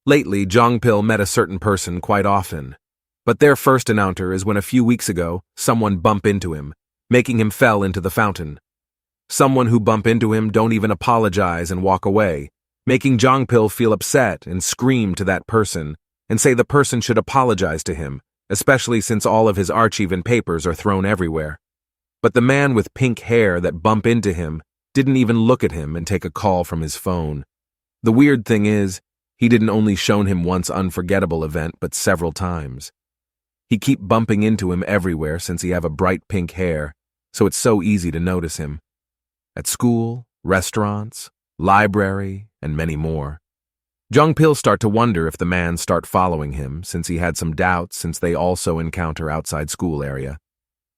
Lately, Jongpil met a certain person quite often, but their first encounter is when a few weeks ago, someone bumped into him, making him fell into the fountain. Someone who bump into him don't even apologize and walk away, making Jongpil feel upset and scream to that person and say the person should apologize to him, especially since all of his archive and papers are thrown everywhere. But the man with pink hair that bumped into him didn't even look at him and take a call from his phone. The weird thing is, he didn't only shown him once unforgettable event, but several times. He keep bumping into him everywhere since he have a bright pink hair, so it's so easy to notice him. At school, restaurants, library, and many more. Jongpil start to wonder if the man start following him, since he had some doubts since they also encounter outside school area.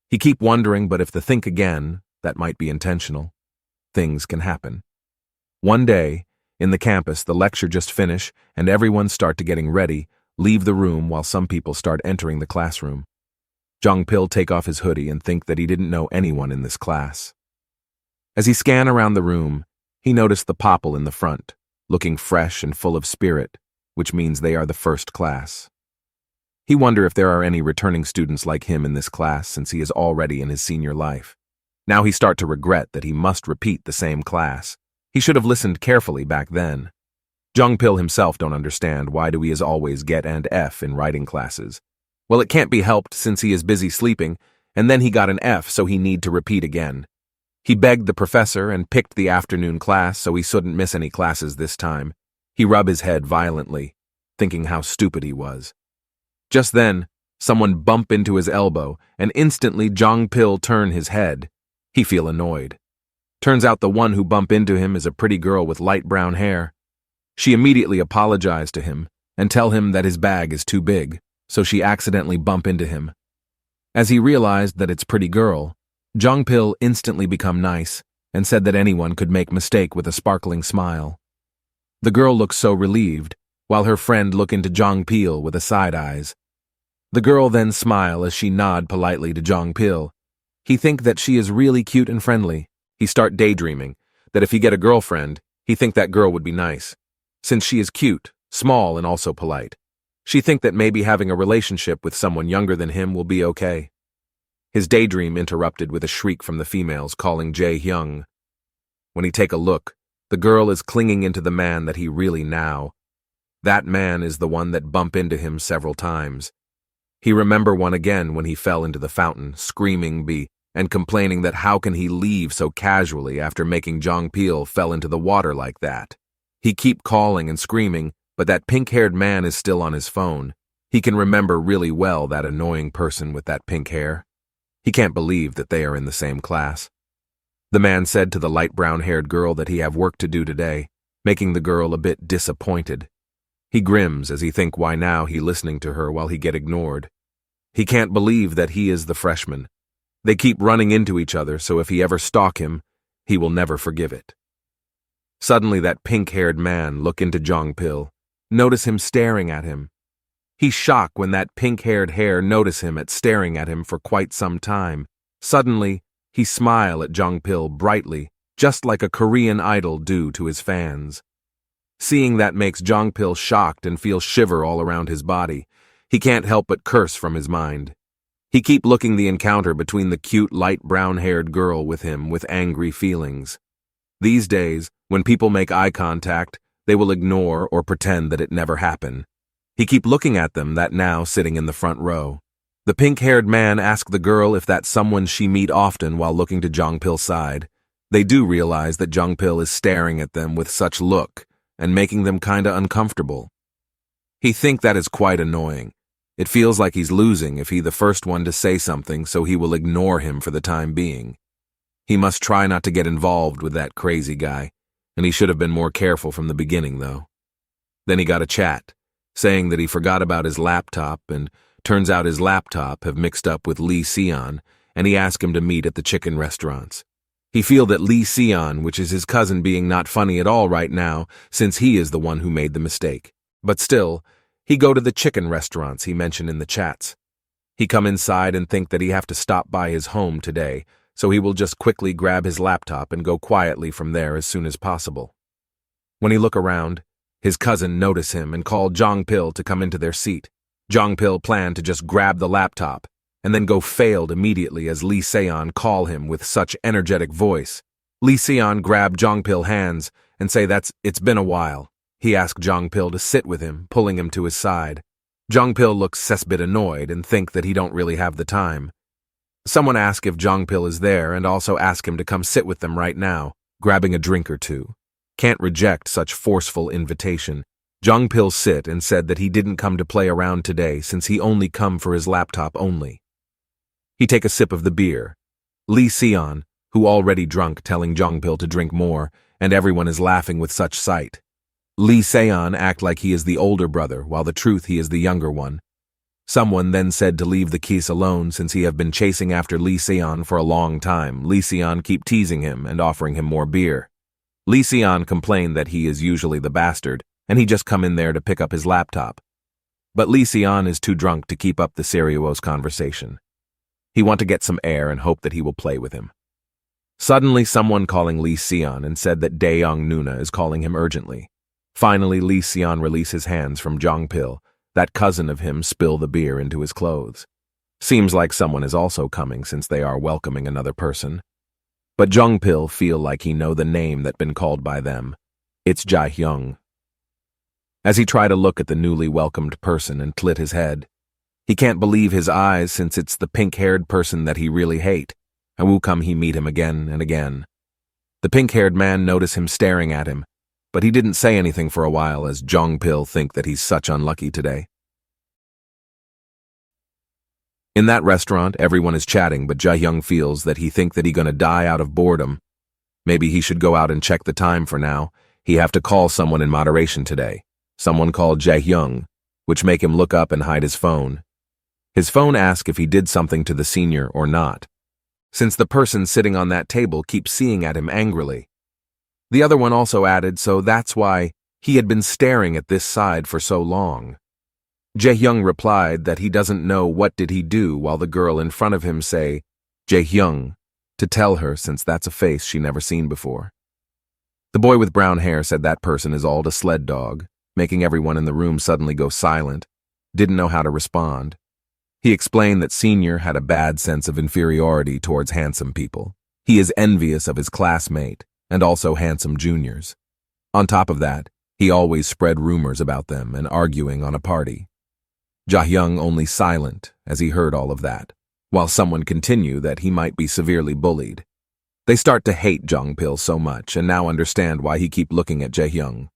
He keep wondering, but if the think again, that might be intentional. Things can happen. One day, in the campus, the lecture just finish and everyone start to getting ready, leave the room while some people start entering the classroom. Jongpil take off his hoodie and think that he didn't know anyone in this class. As he scan around the room, he noticed the popple in the front, looking fresh and full of spirit, which means they are the first class. He wonder if there are any returning students like him in this class since he is already in his senior life. Now he start to regret that he must repeat the same class. He should have listened carefully back then. Jongpil himself don't understand why do he is always get and F in writing classes. Well, it can't be helped since he is busy sleeping, and then he got an F so he need to repeat again. He begged the professor and picked the afternoon class so he shouldn't miss any classes this time. He rubbed his head violently, thinking how stupid he was. Just then, someone bumped into his elbow, and instantly Jongpil turned his head. He feel annoyed. Turns out the one who bumped into him is a pretty girl with light brown hair. She immediately apologized to him and tell him that his bag is too big, so she accidentally bumped into him. As he realized that it's pretty girl, Jongpil instantly become nice and said that anyone could make mistake with a sparkling smile. The girl looked so relieved, while her friend looked into Jongpil with a side eyes. The girl then smile as she nod politely to Jongpil. He think that she is really cute and friendly. He start daydreaming that if he get a girlfriend, he think that girl would be nice. Since she is cute, small, and also polite. She think that maybe having a relationship with someone younger than him will be okay. His daydream interrupted with a shriek from the females calling Jae-hyung. When he take a look, the girl is clinging into the man that he really now. That man is the one that bumped into him several times. He remember one again when he fell into the fountain, screaming B, and complaining that how can he leave so casually after making Jongpil fell into the water like that. He keep calling and screaming, but that pink-haired man is still on his phone. He can remember really well that annoying person with that pink hair. He can't believe that they are in the same class. The man said to the light brown-haired girl that he have work to do today, making the girl a bit disappointed. He grims as he think why now he listening to her while he get ignored. He can't believe that he is the freshman. They keep running into each other, so if he ever stalk him, he will never forgive it. Suddenly that pink-haired man look into Jongpil, notice him staring at him. He's shocked when that pink-haired hair notice him at staring at him for quite some time. Suddenly, he smile at Jongpil brightly, just like a Korean idol do to his fans. Seeing that makes Jongpil shocked and feel shiver all around his body. He can't help but curse from his mind. He keep looking the encounter between the cute light brown-haired girl with him with angry feelings. These days, when people make eye contact, they will ignore or pretend that it never happened. He keep looking at them that now sitting in the front row. The pink-haired man asked the girl if that's someone she meet often while looking to Jongpil's side. They do realize that Jongpil is staring at them with such look and making them kinda uncomfortable. He think that is quite annoying. It feels like he's losing if he the first one to say something, so he will ignore him for the time being. He must try not to get involved with that crazy guy, and he should have been more careful from the beginning, though. Then he got a chat, saying that he forgot about his laptop, and turns out his laptop have mixed up with Lee Seon, and he asked him to meet at the chicken restaurants. He feel that Lee Seon, which is his cousin, being not funny at all right now, since he is the one who made the mistake. But still, he go to the chicken restaurants he mentioned in the chats. He come inside and think that he have to stop by his home today, so he will just quickly grab his laptop and go quietly from there as soon as possible. When he look around, His cousin noticed him and called Jong-pil to come into their seat. Jong-pil planned to just grab the laptop and then go failed immediately as Lee Seon called him with such energetic voice. Lee Seon grabbed Jong-pil's hands and say it's been a while. He asked Jong-pil to sit with him, pulling him to his side. Jong-pil looks a bit annoyed and think that he don't really have the time. Someone asked if Jong-pil is there and also ask him to come sit with them right now, grabbing a drink or two. Can't reject such forceful invitation. Jong-pil sit and said that he didn't come to play around today since he only come for his laptop only. He take a sip of the beer. Lee Seon, who already drunk, telling Jong-pil to drink more, and everyone is laughing with such sight. Lee Seon act like he is the older brother, while the truth he is the younger one. Someone then said to leave the Keese alone since he have been chasing after Lee Seon for a long time. Lee Seon keep teasing him and offering him more beer. Lee Seon complained that he is usually the bastard, and he just come in there to pick up his laptop. But Lee Seon is too drunk to keep up the serious conversation. He want to get some air and hope that he will play with him. Suddenly someone calling Lee Seon and said that Daeyoung Nuna is calling him urgently. Finally Lee Seon release his hands from Jong-pil. That cousin of him spill the beer into his clothes. Seems like someone is also coming since they are welcoming another person. But Jong-pil feel like he know the name that been called by them. It's Jae-hyung. As he try to look at the newly welcomed person and tilt his head, he can't believe his eyes since it's the pink-haired person that he really hate, and will come he meet him again and again. The pink-haired man notice him staring at him, but he didn't say anything for a while as Jong-pil think that he's such unlucky today. In that restaurant, everyone is chatting, but Jae-hyung feels that he think that he gonna die out of boredom. Maybe he should go out and check the time for now. He have to call someone in moderation today. Someone called Jae-hyung, which make him look up and hide his phone. His phone asks if he did something to the senior or not, since the person sitting on that table keeps seeing at him angrily. The other one also added, so that's why he had been staring at this side for so long. Jae-hyung replied that he doesn't know what did he do, while the girl in front of him say, Jae-hyung, to tell her since that's a face she never seen before. The boy with brown hair said that person is all the sled dog, making everyone in the room suddenly go silent, didn't know how to respond. He explained that Senior had a bad sense of inferiority towards handsome people. He is envious of his classmate and also handsome juniors. On top of that, he always spread rumors about them and arguing on a party. Jae-hyung only silent as he heard all of that, while someone continue that he might be severely bullied. They start to hate Jong-pil so much and now understand why he keep looking at Jae-hyung.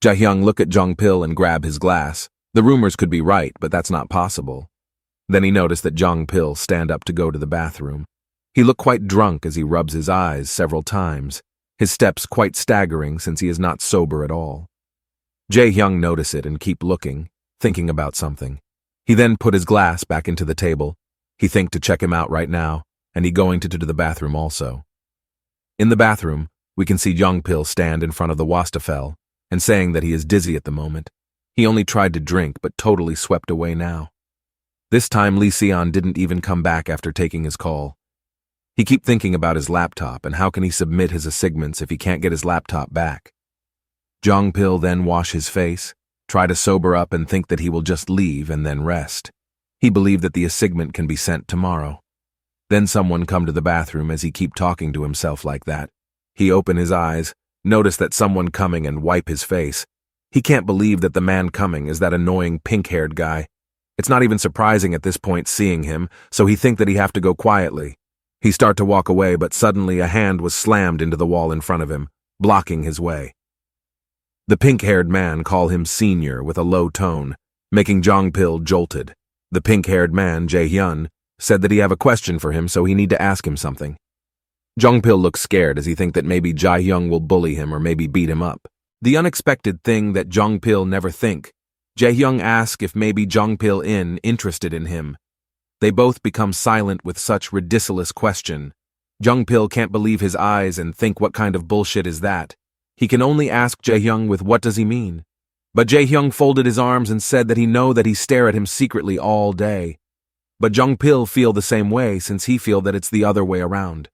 Jae-hyung look at Jong-pil and grab his glass. The rumors could be right, but that's not possible. Then he noticed that Jong-pil stand up to go to the bathroom. He looked quite drunk as he rubs his eyes several times, his steps quite staggering since he is not sober at all. Jae-hyung notice it and keep looking, thinking about something. He then put his glass back into the table. He think to check him out right now, and he going to the bathroom also. In the bathroom, we can see Jong-pil stand in front of the wastafel and saying that he is dizzy at the moment. He only tried to drink but totally swept away now. This time Lee Seon didn't even come back after taking his call. He keep thinking about his laptop and how can he submit his assignments if he can't get his laptop back. Jong-pil then wash his face, try to sober up and think that he will just leave and then rest. He believed that the assignment can be sent tomorrow. Then someone come to the bathroom as he keep talking to himself like that. He open his eyes, notice that someone coming and wipe his face. He can't believe that the man coming is that annoying pink-haired guy. It's not even surprising at this point seeing him, so he think that he have to go quietly. He start to walk away, but suddenly a hand was slammed into the wall in front of him, blocking his way. The pink-haired man call him Senior with a low tone, making Jong-pil jolted. The pink-haired man, Jae-hyun, said that he have a question for him, so he need to ask him something. Jong-pil looks scared as he think that maybe Jae-hyung will bully him or maybe beat him up. The unexpected thing that Jong-pil never think. Jae-hyung ask if maybe Jong-pil interested in him. They both become silent with such ridiculous question. Jong-pil can't believe his eyes and think what kind of bullshit is that. He can only ask Jae-hyung with what does he mean. But Jae-hyung folded his arms and said that he know that he stare at him secretly all day. But Jong-pil feel the same way since he feel that it's the other way around.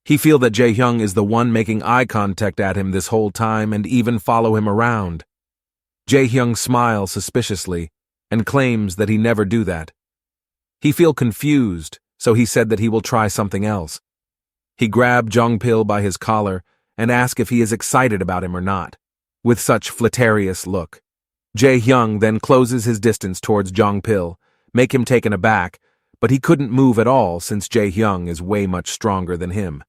He feel that Jae-hyung is the one making eye contact at him this whole time and even follow him around. Jae-hyung smiles suspiciously and claims that he never do that. He feel confused, so he said that he will try something else. He grabbed Jong-pil by his collar and asked if he is excited about him or not, with such flirtatious look. Jae-hyung then closes his distance towards Jong-pil, make him taken aback, but he couldn't move at all since Jae-hyung is way much stronger than him.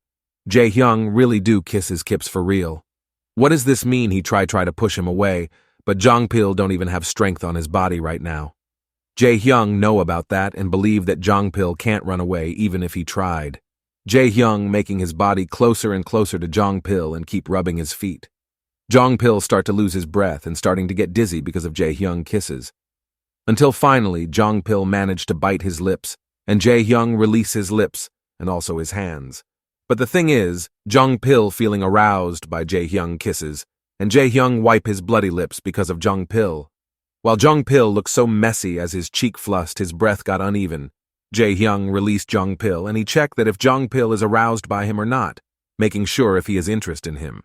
Jae-hyung really do kiss his kips for real. What does this mean? He try to push him away, but Jong-pil don't even have strength on his body right now. Jae-hyung know about that and believe that Jong-pil can't run away even if he tried. Jae-hyung making his body closer and closer to Jong-pil and keep rubbing his feet. Jong-pil start to lose his breath and starting to get dizzy because of Jae-hyung kisses. Until finally, Jong-pil managed to bite his lips, and Jae-hyung release his lips and also his hands. But the thing is, Jong-pil feeling aroused by Jae-hyung kisses, and Jae-hyung wipe his bloody lips because of Jong-pil. While Jong-pil looked so messy as his cheek flushed, his breath got uneven. Jae-hyung released Jong-pil and he checked that if Jong-pil is aroused by him or not, making sure if he has interest in him.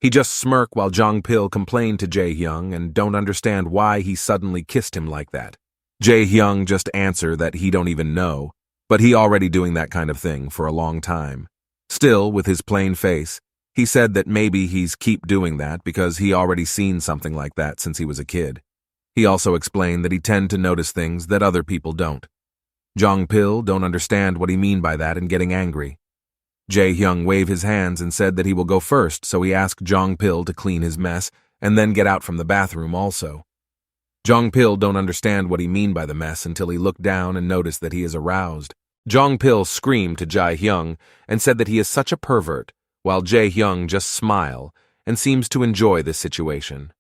He just smirked while Jong-pil complained to Jae-hyung and don't understand why he suddenly kissed him like that. Jae-hyung just answer that he don't even know, but he already doing that kind of thing for a long time. Still, with his plain face, he said that maybe he's keep doing that because he already seen something like that since he was a kid. He also explained that he tend to notice things that other people don't. Jong-pil don't understand what he mean by that and getting angry. Jae-hyung waved his hands and said that he will go first, so he asked Jong-pil to clean his mess and then get out from the bathroom also. Jong-pil don't understand what he mean by the mess until he looked down and noticed that he is aroused. Jong-pil screamed to Jae-hyung and said that he is such a pervert, while Jae-hyung just smile and seems to enjoy this situation.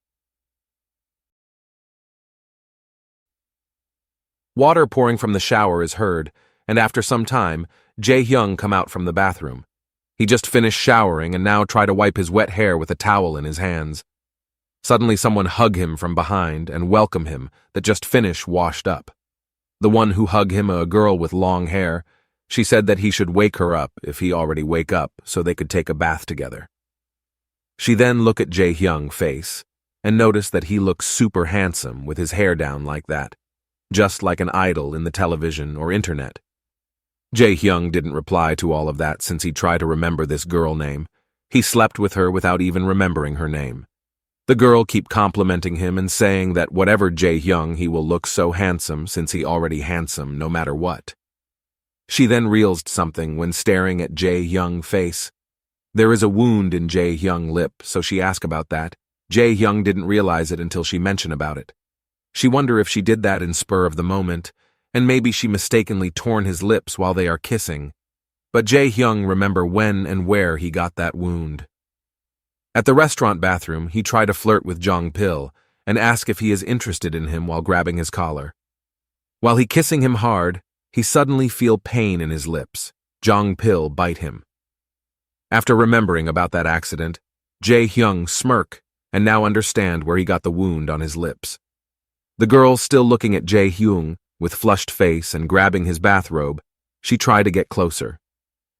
Water pouring from the shower is heard, and after some time, Jae-hyung come out from the bathroom. He just finished showering and now try to wipe his wet hair with a towel in his hands. Suddenly someone hug him from behind and welcome him that just finished washed up. The one who hugged him, a girl with long hair, she said that he should wake her up if he already wake up so they could take a bath together. She then looked at Jae-hyung's face and noticed that he looks super handsome with his hair down like that, just like an idol in the television or internet. Jae-hyung didn't reply to all of that since he tried to remember this girl name. He slept with her without even remembering her name. The girl keep complimenting him and saying that whatever Jae-hyung, he will look so handsome since he already handsome no matter what. She then realized something when staring at Jae-hyung's face. There is a wound in Jae-hyung's lip, so she asked about that. Jae-hyung didn't realize it until she mentioned about it. She wondered if she did that in spur of the moment, and maybe she mistakenly torn his lips while they are kissing. But Jae-hyung remember when and where he got that wound. At the restaurant bathroom, he tried to flirt with Jong-pil and ask if he is interested in him while grabbing his collar. While he kissing him hard, he suddenly feel pain in his lips. Jong-pil bite him. After remembering about that accident, Jae-hyung smirk and now understand where he got the wound on his lips. The girl still looking at Jae-hyung with flushed face and grabbing his bathrobe, she tried to get closer.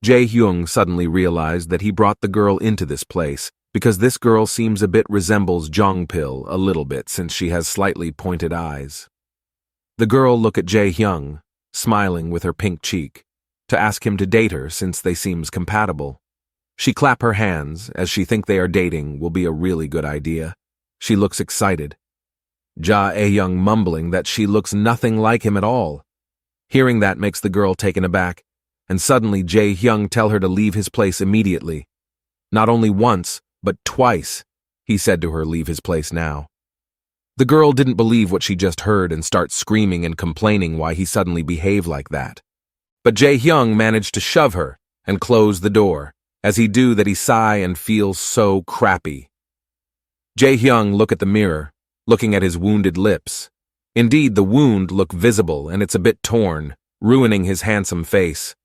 Jae-hyung suddenly realized that he brought the girl into this place because this girl seems a bit resembles Jong-pil a little bit since she has slightly pointed eyes. The girl look at Jae-hyung, smiling with her pink cheek, to ask him to date her since they seems compatible. She clap her hands as she think they are dating will be a really good idea. She looks excited. Jae-hyung mumbling that she looks nothing like him at all. Hearing that makes the girl taken aback, and suddenly Jae-hyung tell her to leave his place immediately. Not only once, but twice, he said to her leave his place now. The girl didn't believe what she just heard and start screaming and complaining why he suddenly behaved like that. But Jae-hyung managed to shove her and close the door, as he do that he sigh and feels so crappy. Jae-hyung look at the mirror, looking at his wounded lips. Indeed, the wound look visible and it's a bit torn, ruining his handsome face.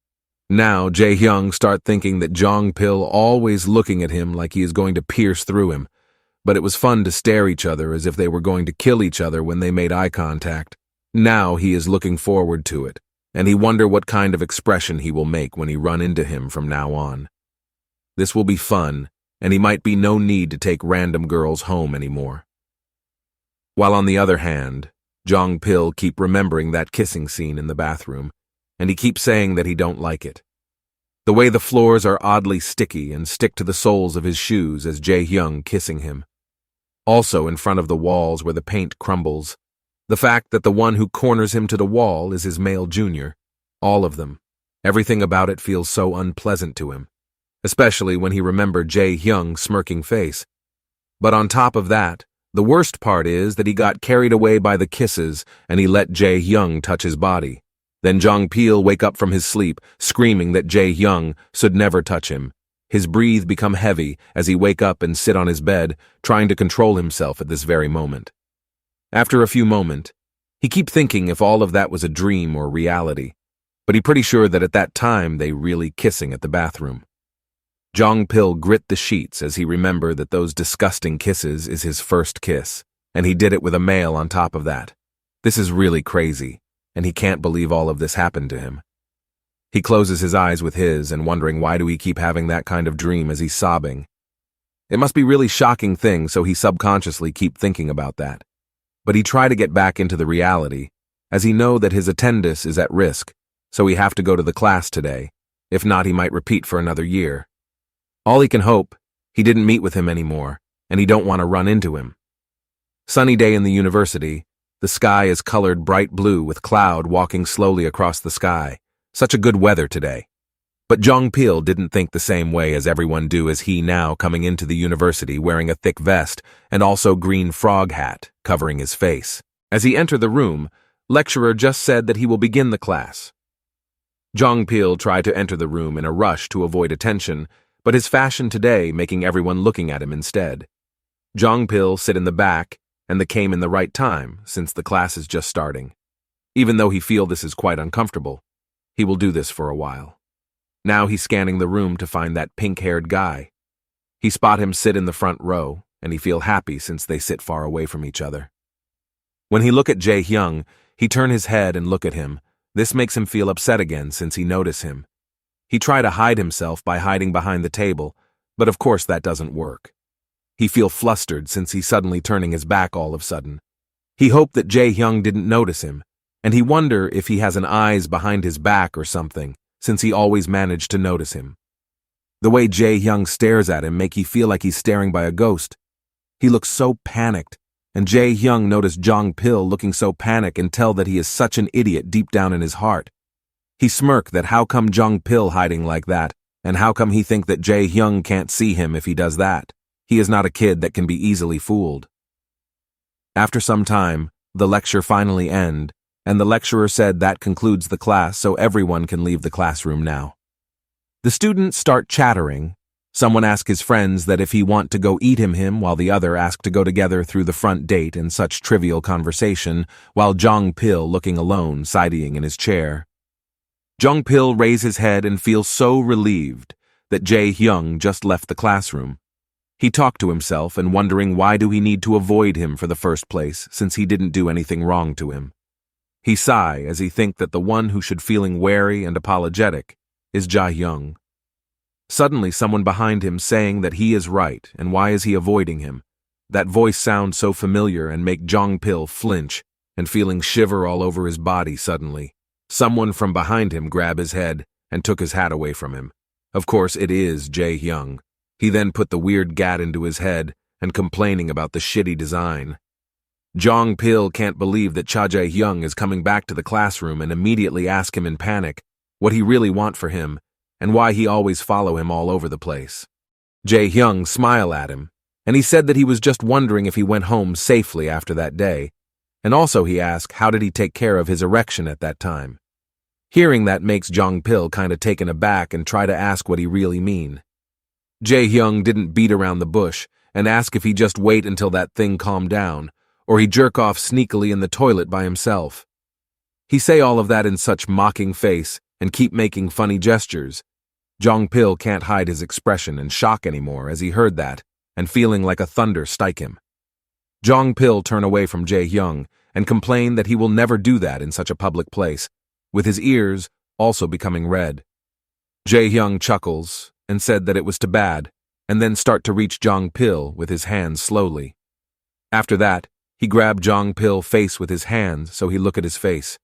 Now, Jae-hyung start thinking that Jong-pil always looking at him like he is going to pierce through him, but it was fun to stare each other as if they were going to kill each other when they made eye contact. Now he is looking forward to it, and he wonder what kind of expression he will make when he run into him from now on. This will be fun, and he might be no need to take random girls home anymore. While on the other hand, Jong Pil keep remembering that kissing scene in the bathroom, and he keeps saying that he don't like it. The way the floors are oddly sticky and stick to the soles of his shoes as Jae-hyung kissing him. Also in front of the walls where the paint crumbles. The fact that the one who corners him to the wall is his male junior. All of them. Everything about it feels so unpleasant to him, especially when he remembered Jae-hyung's smirking face. But on top of that, the worst part is that he got carried away by the kisses and he let Jae-hyung touch his body. Then Jong Pil wake up from his sleep, screaming that Jae-hyung should never touch him. His breath become heavy as he wake up and sit on his bed, trying to control himself at this very moment. After a few moments, he keep thinking if all of that was a dream or reality, but he pretty sure that at that time they really kissing at the bathroom. Jong Pil grit the sheets as he remembered that those disgusting kisses is his first kiss, and he did it with a male on top of that. This is really crazy, and he can't believe all of this happened to him. He closes his eyes with his and wondering why do he keep having that kind of dream as he's sobbing. It must be really shocking thing, so he subconsciously keep thinking about that. But he try to get back into the reality, as he know that his attendance is at risk, so he have to go to the class today. If not, he might repeat for another year. All he can hope, he didn't meet with him anymore, and he don't want to run into him. Sunny day in the university. The sky is colored bright blue with cloud walking slowly across the sky. Such a good weather today. But Jong Pil didn't think the same way as everyone do as he now coming into the university wearing a thick vest and also green frog hat covering his face. As he entered the room, lecturer just said that he will begin the class. Jong Pil tried to enter the room in a rush to avoid attention, but his fashion today making everyone looking at him instead. Jong Pil sit in the back and they came in the right time since the class is just starting. Even though he feel this is quite uncomfortable, he will do this for a while. Now he's scanning the room to find that pink-haired guy. He spot him sit in the front row, and he feel happy since they sit far away from each other. When he look at Jae-hyung, he turn his head and look at him. This makes him feel upset again since he notice him. He try to hide himself by hiding behind the table, but of course that doesn't work. He feel flustered since he's suddenly turning his back all of a sudden. He hoped that Jae-hyung didn't notice him, and he wonder if he has an eyes behind his back or something, since he always managed to notice him. The way Jae-hyung stares at him make he feel like he's staring by a ghost. He looks so panicked, and Jae-hyung noticed Jong Pil looking so panicked and tell that he is such an idiot deep down in his heart. He smirk that how come Jong Pil hiding like that, and how come he think that Jae-hyung can't see him if he does that. He is not a kid that can be easily fooled. After some time, the lecture finally end, and the lecturer said that concludes the class so everyone can leave the classroom now. The students start chattering. Someone asks his friends that if he want to go eat him while the other ask to go together through the front date in such trivial conversation, while Jong Pil looking alone, siding in his chair. Jong Pil raise his head and feels so relieved that Jae-hyung just left the classroom. He talked to himself and wondering why do he need to avoid him for the first place since he didn't do anything wrong to him. He sigh as he think that the one who should feeling wary and apologetic is Jae-hyung. Suddenly someone behind him saying that he is right and why is he avoiding him. That voice sounds so familiar and make Jong Pil flinch and feeling shiver all over his body suddenly. Someone from behind him grabbed his head and took his hat away from him. Of course it is Jae-hyung. He then put the weird gat into his head and complaining about the shitty design. Jong Pil can't believe that Cha Jae-hyung is coming back to the classroom and immediately ask him in panic what he really want for him and why he always follow him all over the place. Jae-hyung smile at him, and he said that he was just wondering if he went home safely after that day, and also he asked how did he take care of his erection at that time. Hearing that makes Jong Pil kinda taken aback and try to ask what he really mean. Jae-hyung didn't beat around the bush and ask if he just wait until that thing calmed down, or he jerk off sneakily in the toilet by himself. He say all of that in such mocking face and keep making funny gestures. Jong Pil can't hide his expression and shock anymore as he heard that and feeling like a thunder strike him. Jong Pil turn away from Jae-hyung and complain that he will never do that in such a public place, with his ears also becoming red. Jae-hyung chuckles and said that it was too bad, and then start to reach Jong Pil with his hands slowly. After that, He grabbed Jong Pil face with his hands so he look at his face.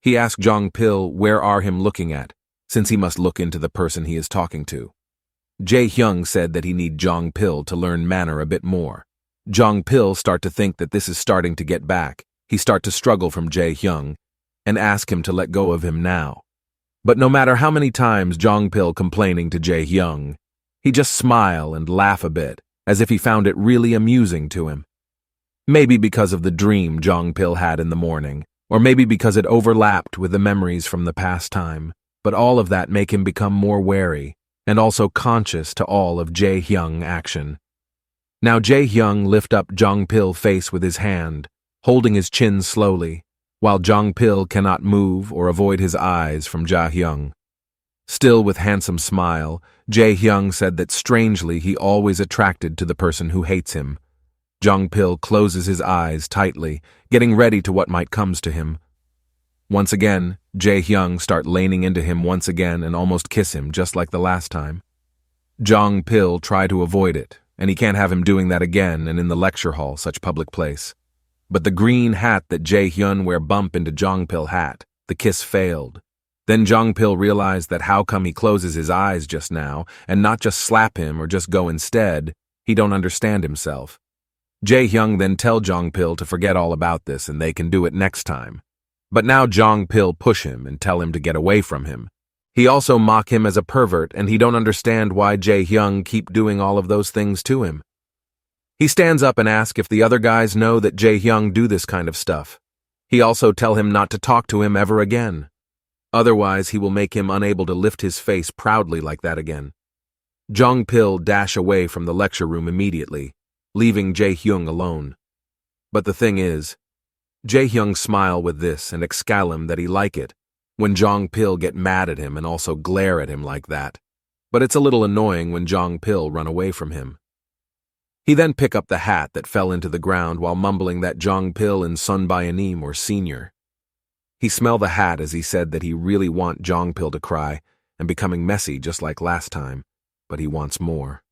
He asked Jong Pil where are him looking at, since he must look into the person he is talking to. Jae Hyung said that he need Jong Pil to learn manner a bit more. Jong Pil start to think that this is starting to get back. He start to struggle from Jae Hyung and ask him to let go of him now. But no matter how many times Jong Pil complaining to Jae Hyung, he just smile and laugh a bit, as if he found it really amusing to him. Maybe because of the dream Jong Pil had in the morning, or maybe because it overlapped with the memories from the past time, but all of that make him become more wary and also conscious to all of Jae Hyung action. Now Jae Hyung lift up Jong Pil face with his hand, holding his chin slowly, while Jong Pil cannot move or avoid his eyes from Jae Hyung. Still with handsome smile, Jae Hyung said that strangely he always attracted to the person who hates him. Jong Pil closes his eyes tightly, getting ready to what might comes to him. Once again, Jae Hyung start leaning into him once again and almost kiss him just like the last time. Jong Pil try to avoid it, and he can't have him doing that again and in the lecture hall, such public place. But the green hat that Jae Hyun wear bump into Jong Pil hat. The kiss failed. Then Jong Pil realized that how come he closes his eyes just now and not just slap him or just go instead, he don't understand himself. Jae Hyung then tell Jong Pil to forget all about this and they can do it next time. But now Jong Pil push him and tell him to get away from him. He also mock him as a pervert and he don't understand why Jae Hyung keep doing all of those things to him. He stands up and asks if the other guys know that Jae Hyung do this kind of stuff. He also tell him not to talk to him ever again. Otherwise he will make him unable to lift his face proudly like that again. Jong Pil dash away from the lecture room immediately, leaving Jae Hyung alone. But the thing is, Jae Hyung smile with this and excall him that he like it, when Jong Pil get mad at him and also glare at him like that. But it's a little annoying when Jong Pil run away from him. He then pick up the hat that fell into the ground while mumbling that Jong Pil and Sun Bayanim were senior. He smell the hat as he said that he really want Jong Pil to cry and becoming messy just like last time, but he wants more.